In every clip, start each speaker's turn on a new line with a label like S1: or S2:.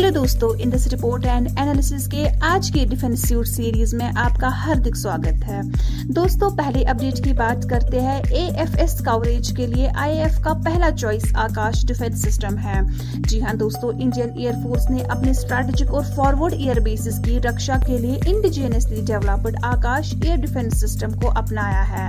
S1: Hello दोस्तों, Indus report and analysis के आज की डिफेंस सूट सीरीज में आपका हार्दिक स्वागत है। दोस्तों, पहले अपडेट की बात करते हैं। एएफएस कवरेज के लिए आईएएफ का पहला चॉइस आकाश डिफेंस सिस्टम है। जी हां दोस्तों, इंडियन एयरफोर्स ने अपने स्ट्रैटेजिक और फॉरवर्ड एयर बेसिस की रक्षा के लिए इंडिजिनियसली डेवलप्ड आकाश एयर डिफेंस सिस्टम को अपनाया है।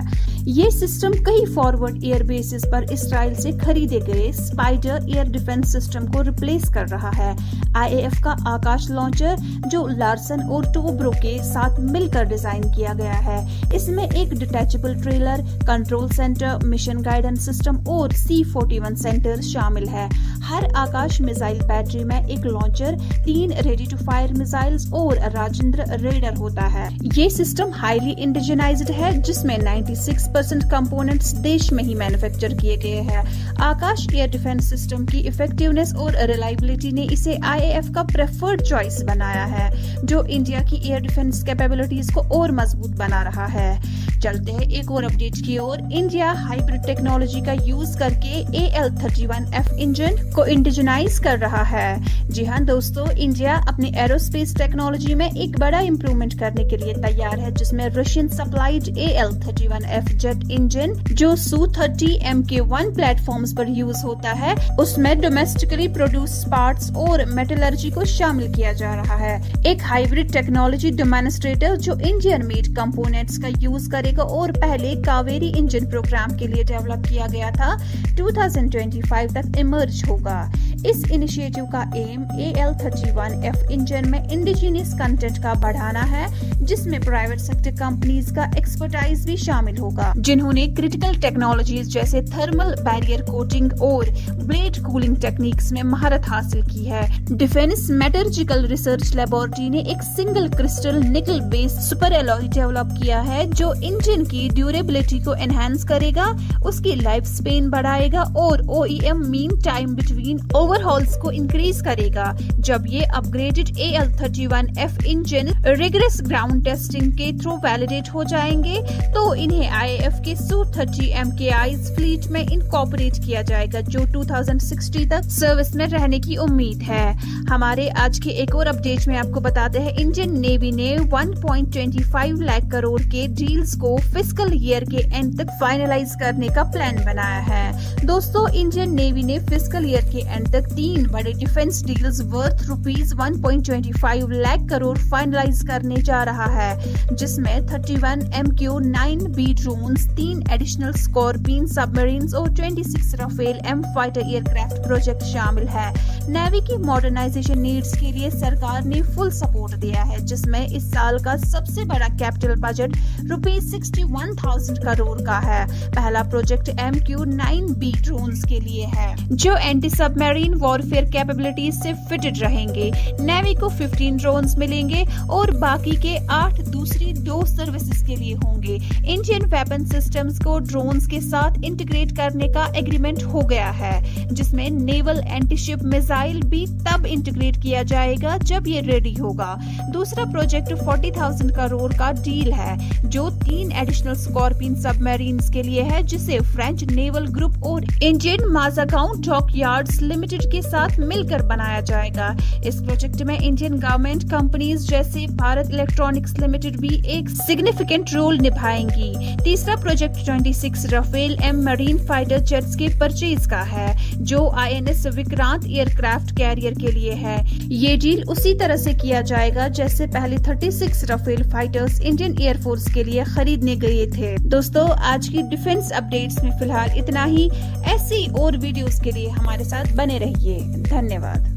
S1: ये सिस्टम कई फॉरवर्ड एयर बेसिस पर इसराइल से खरीदे गए स्पाइडर एयर डिफेंस सिस्टम को रिप्लेस कर रहा है। आईएएफ का आकाश लॉन्चर, जो लार्सन और टोब्रो के साथ मिलकर डिजाइन किया गया है, इसमें एक detachable trailer, control centre, mission guidance system और C-41 सेंटर शामिल है। हर आकाश मिसाइल बैटरी में एक launcher, 3 ready to fire missiles और राजेंद्र रेडर होता है। ये सिस्टम हाईली इंडिजिनाइज्ड है, जिसमें 96% कंपोनेंट्स देश में ही मैन्युफैक्चर किए गए हैं। आकाश एयर डिफेंस सिस्टम की इफेक्टिवनेस और रिलायबिलिटी ने इसे आईएएफ का प्रेफर्ड चॉइस बनाया है, जो इंडिया की एयर डिफेंस कैपेबिलिटीज को और मजबूत बना रहा है। चलते हैं एक और अपडेट की ओर। इंडिया हाइब्रिड टेक्नोलॉजी का यूज करके AL-31F इंजन को इंडिजिनाइज कर रहा है। जी हां दोस्तों, इंडिया अपने एरोस्पेस टेक्नोलॉजी में एक बड़ा इम्प्रूवमेंट करने के लिए तैयार है, जिसमें Russian supplied AL-31F jet engine, जो Su-30 Mk1 प्लेटफॉर्म्स पर यूज होता है, उसमें डोमेस्टिकली प्रोड्यूस पार्ट्स और मेटलर्जी को शामिल किया जा रहा है। एक हाइब्रिड टेक्नोलॉजी डेमोन्स्ट्रेटर जो इंडियन मेड कंपोनेंट्स का यूज करेगा और पहले कावेरी इंजन प्रोग्राम के लिए डेवलप किया गया था, 2025 तक इमर्ज होगा। इस इनिशिएटिव का एम AL-31F इंजन में इंडिजिनियस कंटेंट का बढ़ाना है, जिसमें प्राइवेट सेक्टर कंपनीज का एक्सपर्टाइज भी शामिल होगा, जिन्होंने क्रिटिकल टेक्नोलॉजीज जैसे थर्मल बैरियर कोटिंग और ब्लेड कूलिंग टेक्निक्स में महारत हासिल की है। डिफेंस मेटलर्जिकल रिसर्च लेबोरेटरी ने एक सिंगल क्रिस्टल निकल बेस्ड सुपर एलॉय डेवलप किया है, जो इंजन की ड्यूरेबिलिटी को एनहांस करेगा, उसकी लाइफ स्पेन बढ़ाएगा और OEM मीन टाइम बिटवीन ओवरहॉल्स को इंक्रीज करेगा। जब ये upgraded AL-31F engine rigorous ground testing के थ्रू वैलिडेट हो जाएंगे, तो इन्हें आईएएफ के Su-30 MKIs फ्लीट में इनकॉर्पोरेट किया जाएगा, जो 2060 तक सर्विस में रहने की उम्मीद है। हमारे आज के एक और अपडेट में आपको बताते हैं, इंडियन नेवी ने 1.25 लाख करोड़ के डील्स को फिस्कल ईयर के एंड तक फाइनलाइज करने का प्लान बनाया है। दोस्तों, इंडियन नेवी ने फिस्कल ईयर के एंड तक 3 बड़े defence deals worth ₹1.25 lakh crore finalise करने जा रहा है, जिसमें 31 MQ-9B drones, 3 additional scorpion submarines और 26 Rafale M fighter aircraft project शामिल है। नेवी की मॉडर्नाइजेशन नीड्स के लिए सरकार ने फुल सपोर्ट दिया है, जिसमें इस साल का सबसे बड़ा कैपिटल बजट ₹61,000 करोड़ का है। पहला प्रोजेक्ट MQ-9B ड्रोन्स के लिए है, जो एंटी सबमरीन वॉरफेयर कैपेबिलिटीज से फिटेड रहेंगे। नेवी को 15 ड्रोन्स मिलेंगे और बाकी के 8 दूसरी 2 सर्विसेज के लिए होंगे। इंडियन वेपन सिस्टम्स को ड्रोन्स के साथ इंटीग्रेट करने का एग्रीमेंट हो गया है, जिसमें नेवल एंटीशिप मिसाइल भी तब इंटीग्रेट किया जाएगा जब ये रेडी होगा। दूसरा प्रोजेक्ट 40,000 करोड़ का डील है, जो 3 एडिशनल स्कॉर्पियन सबमरीन्स के लिए है, जिसे फ्रेंच नेवल ग्रुप और इंडियन माजागांव डॉकयार्ड्स लिमिटेड के साथ मिलकर बनाया जाएगा। इस प्रोजेक्ट में इंडियन गवर्नमेंट कंपनीज जैसे भारत इलेक्ट्रॉनिक्स लिमिटेड भी एक सिग्निफिकेंट रोल निभाएंगी। तीसरा project 26 Rafale M marine fighter jets के परचेज का है, जो INS विक्रांत एयरक्राफ्ट कैरियर के लिए है। ये डील उसी तरह से किया जाएगा जैसे पहले 36 राफेल फाइटर्स इंडियन एयरफोर्स के लिए खरीदने गए थे। दोस्तों, आज की डिफेंस अपडेट्स में फिलहाल इतना ही। ऐसी और वीडियोस के लिए हमारे साथ बने रहिए। धन्यवाद।